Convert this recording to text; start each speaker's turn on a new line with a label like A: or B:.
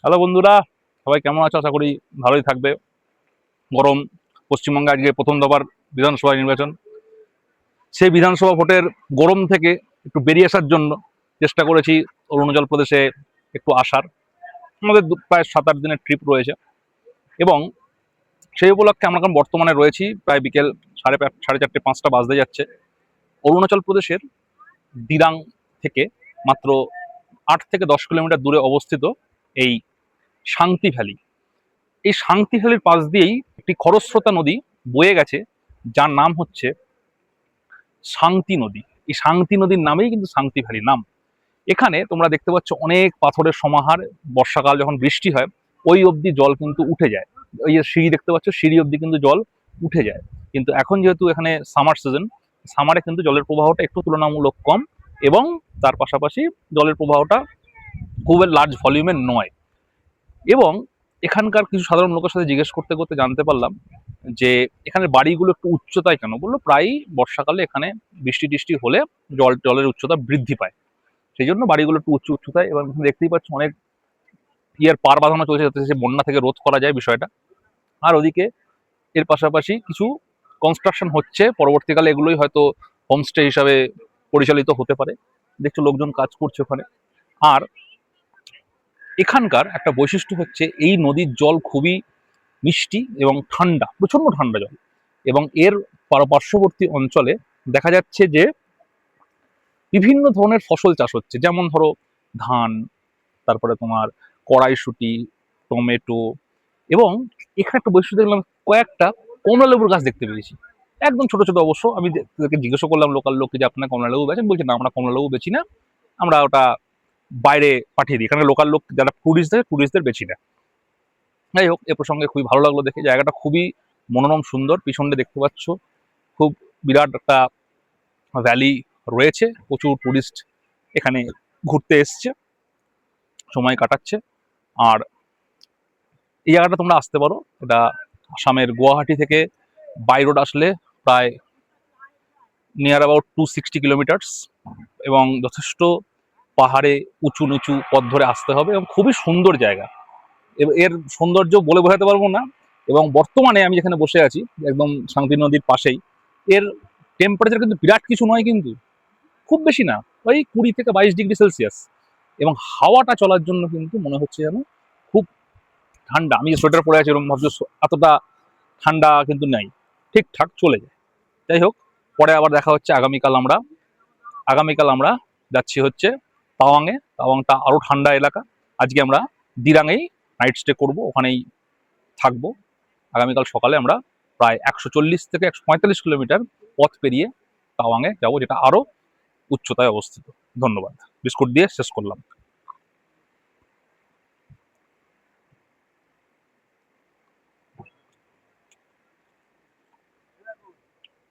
A: Hello বন্ধুরা, সবাই কেমন আছো? আশা করি ভালোই থাকবে। গরম। পশ্চিমবঙ্গে আজকে প্রথম দফার বিধানসভা নির্বাচন। সেই বিধানসভা ভোটের গরম থেকে একটু বেরিয়ে আসার জন্য চেষ্টা করেছি অরুণাচল প্রদেশে একটু আসার। আমাদের প্রায় 7-8 দিনের ট্রিপ রয়েছে এবং সেই উপলক্ষে আমরা এখন বর্তমানে রয়েছি প্রায় বিকেল সাড়ে চারটে 5টা বাজতে যাচ্ছে অরুণাচল প্রদেশের দিরাং থেকে মাত্র 8 থেকে 10 কিলোমিটার দূরে অবস্থিত এই শান্তি ভ্যালি। এই শান্তি ভ্যালির পাশ দিয়েই একটি খরস্রোতা নদী বয়ে গেছে, যার নাম হচ্ছে শান্তি নদী। এই শান্তি নদীর নামেই কিন্তু শান্তি ভ্যালির নাম। এখানে তোমরা দেখতে পাচ্ছ অনেক পাথরের সমাহার। বর্ষাকাল যখন বৃষ্টি হয় ওই অবধি জল কিন্তু উঠে যায়। ওই যে সিঁড়ি দেখতে পাচ্ছ, সিঁড়ি অবধি কিন্তু জল উঠে যায়। কিন্তু এখন যেহেতু এখানে সামার সিজন, সামারে কিন্তু জলের প্রবাহটা একটু তুলনামূলক কম এবং তার পাশাপাশি জলের প্রবাহটা খুব লার্জ ভলিউমের নয়। এবং এখানকার কিছু সাধারণ লোকের সাথে জিজ্ঞেস করতে করতে জানতে পারলাম যে এখানে বাড়িগুলো একটু উচ্চতায় কেন। বললো প্রায়ই বর্ষাকালে এখানে বৃষ্টি টিষ্টি হলে জলের উচ্চতা বৃদ্ধি পায়, সেই জন্য বাড়িগুলো একটু উচ্চতায়। এবং দেখতেই পাচ্ছ অনেক পার বাঁধানো চলছে যাতে সে বন্যা থেকে রোধ করা যায় বিষয়টা। আর ওদিকে এর পাশাপাশি কিছু কনস্ট্রাকশন হচ্ছে, পরবর্তীকালে এগুলোই হয়তো হোমস্টে হিসাবে পরিচালিত হতে পারে। দেখছো লোকজন কাজ করছে ওখানে। আর এখানকার একটা বৈশিষ্ট্য হচ্ছে এই নদীর জল খুবই মিষ্টি এবং ঠান্ডা, প্রচন্ড ঠান্ডা জল। এবং এর পার্শ্ববর্তী অঞ্চলে দেখা যাচ্ছে যে বিভিন্ন ধরনের ফসল চাষ হচ্ছে, যেমন ধরো ধান, তারপরে তোমার কড়াইশুটি, টমেটো। এবং এখানে একটা বৈশিষ্ট্য দেখলাম, কয়েকটা কমলা লেবুর গাছ দেখতে পেয়েছি, একদম ছোট ছোট অবশ্য। আমি তাদেরকে জিজ্ঞাসা করলাম লোকাল লোককে যে আপনার কমলা লেবু বেচেন, বলছে না আমরা কমলা লেবু বেচি না, আমরা ওটা বাইরে পাঠিয়ে দিই, এখানে লোকাল লোক যারা টুরিস্ট থাকে টুরিস্টদের বেচি না। যাই হোক, এ প্রসঙ্গে খুবই ভালো লাগলো দেখে। জায়গাটা খুবই মনোরম সুন্দর। পিছনটা দেখতে পাচ্ছ খুব বিরাট একটা ভ্যালি রয়েছে, প্রচুর টুরিস্ট এখানে ঘুরতে এসছে, সময় কাটাচ্ছে। আর এই জায়গাটা তোমরা আসতে পারো, এটা আসামের গুয়াহাটি থেকে বাই রোড আসলে প্রায় নিয়ার অ্যাবাউট 260 কিলোমিটার্স, এবং যথেষ্ট পাহাড়ে উঁচু নিচু পথ ধরে আসতে হবে এবং খুবই সুন্দর জায়গা। এর সৌন্দর্য বলে বোঝাতে পারবো না। এবং বর্তমানে আমি যেখানে বসে আছি একদম শান্তি নদীর পাশেই, এর টেম্পারেচার কিন্তু বিরাট কিছু নয়, কিন্তু খুব বেশি না, ওই 20 থেকে 22 ডিগ্রি সেলসিয়াস। এবং হাওয়াটা চলার জন্য কিন্তু মনে হচ্ছে যেন খুব ঠান্ডা। আমি সোয়েটার পরে আছি এরকম ভাবছো, এতটা ঠান্ডা কিন্তু নাই, ঠিকঠাক চলে যায়। যাই হোক, পরে আবার দেখা হচ্ছে। আগামীকাল আমরা যাচ্ছি হচ্ছে তাওয়াংয়ে। তাওয়াংটা আরো ঠান্ডা এলাকা। আজকে আমরা দিরাঙেই নাইট স্টে করবো, ওখানেই থাকবো। আগামীকাল সকালে আমরা প্রায় 140 থেকে 145 কিলোমিটার পথ পেরিয়ে তাওয়াংয়ে যাবো, যেটা আরো উচ্চতায় অবস্থিত। ধন্যবাদ। বিস্কুট দিয়ে শেষ করলাম।